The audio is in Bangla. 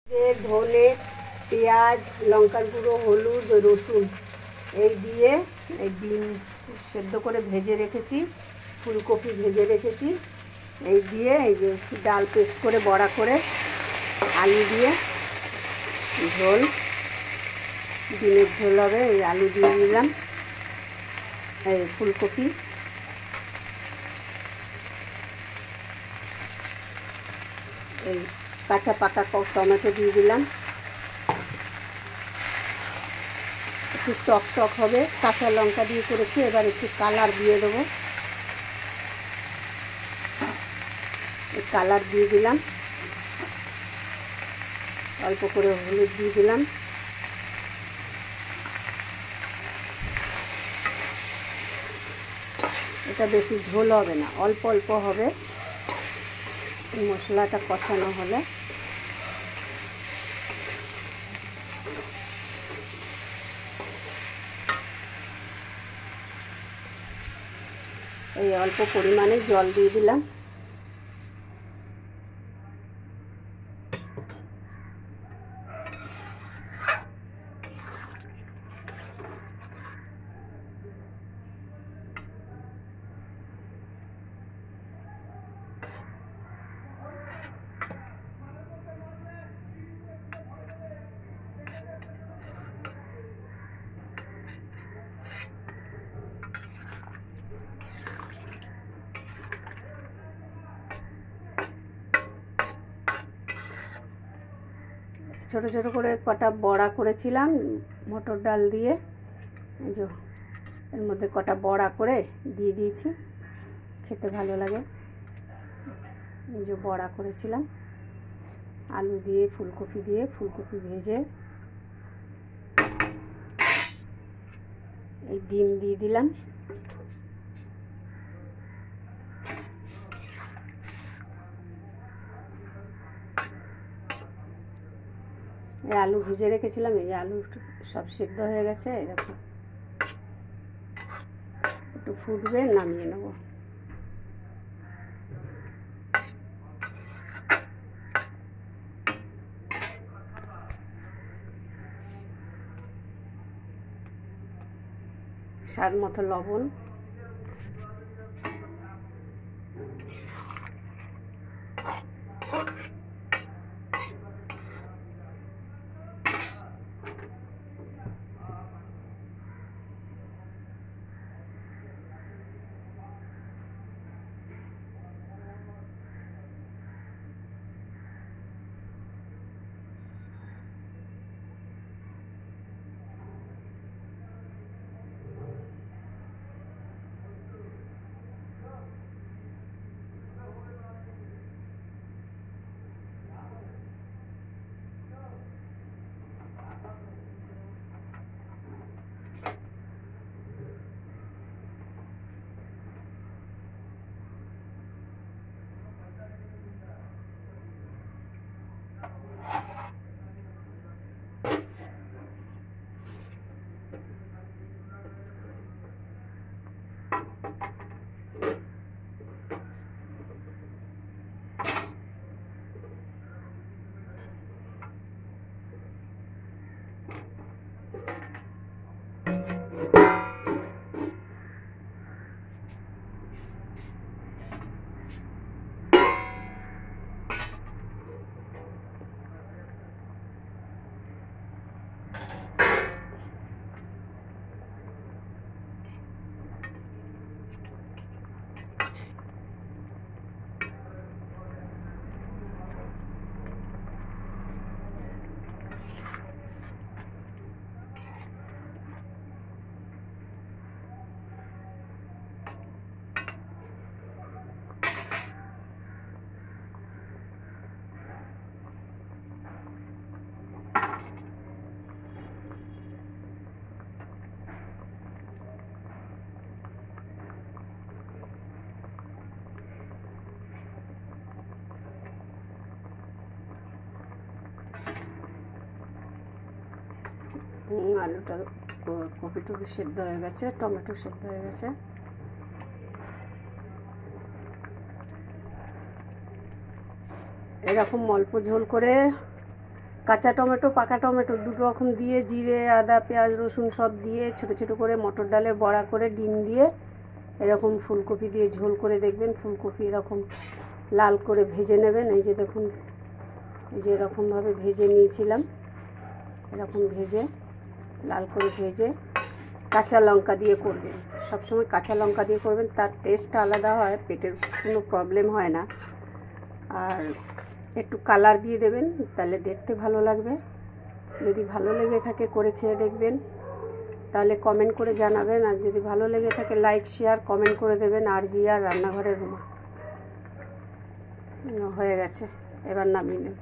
যে ধনে, পেঁয়াজ, লঙ্কার গুঁড়ো, হলুদ, রসুন এই দিয়ে এই ডিম সেদ্ধ করে ভেজে রেখেছি, ফুলকপি ভেজে রেখেছি, এই দিয়ে এই যে ডাল পেস্ট করে বড়া করে আলু দিয়ে ঝোল, ডিমের ঝোল হবে। এই আলু দিয়ে দিলাম, এই ফুলকপি, এই কাঁচা পাকা টমেটো দিয়ে দিলাম, একটু টক টক হবে, কাঁচা লঙ্কা দিয়ে করেছি। এবার একটু কালার দিয়ে দেবো, কালার দিয়ে দিলাম, অল্প করে হলুদ দিয়ে দিলাম, এটা বেশি ঝোল হবে না, অল্প অল্প হবে মশলাটা কষানো হলে। এই অল্প পরিমাণে জল দিয়ে দিলাম। ছোট ছোট করে কটা বড়া করেছিলাম মটর ডাল দিয়ে, এই যে এর মধ্যে কটা বড়া করে দিয়ে দিয়েছি, খেতে ভালো লাগে। এই যে বড়া করেছিলাম আলু দিয়ে, ফুলকপি দিয়ে, ফুলকপি ভেজে, এই ডিম দিয়ে দিলাম, এই আলু ভেজে রেখেছিলাম, এই আলু সব সিদ্ধ হয়ে গেছে। এরকম একটু ফুটবে, নামিয়ে নেব। স্বাদ মতো লবণ, আলুটা কপি টপি সেদ্ধ হয়ে গেছে, টমেটো সেদ্ধ হয়ে গেছে। এরকম অল্প ঝোল করে কাঁচা টমেটো পাকা টমেটো দুটো রকম দিয়ে জিরে আদা পেঁয়াজ রসুন সব দিয়ে ছোটো ছোটো করে মটর ডালের বড়া করে ডিম দিয়ে এরকম ফুলকপি দিয়ে ঝোল করে দেখবেন। ফুলকপি এরকম লাল করে ভেজে নেবেন। এই যে দেখুন, এই যে এরকমভাবে ভেজে নিয়েছিলাম, এরকম ভেজে লাল করে ভেজে কাঁচা লঙ্কা দিয়ে করবেন। সবসময় কাঁচা লঙ্কা দিয়ে করবেন, তার টেস্টটা আলাদা হয়, পেটের কোনো প্রবলেম হয় না। আর একটু কালার দিয়ে দেবেন, তাহলে দেখতে ভালো লাগবে। যদি ভালো লেগে থাকে করে খেয়ে দেখবেন, তাহলে কমেন্ট করে জানাবেন। আর যদি ভালো লেগে থাকে লাইক শেয়ার কমেন্ট করে দেবেন। RGR রান্নাঘরের রুমা হয়ে গেছে, এবার নামিয়ে নেব।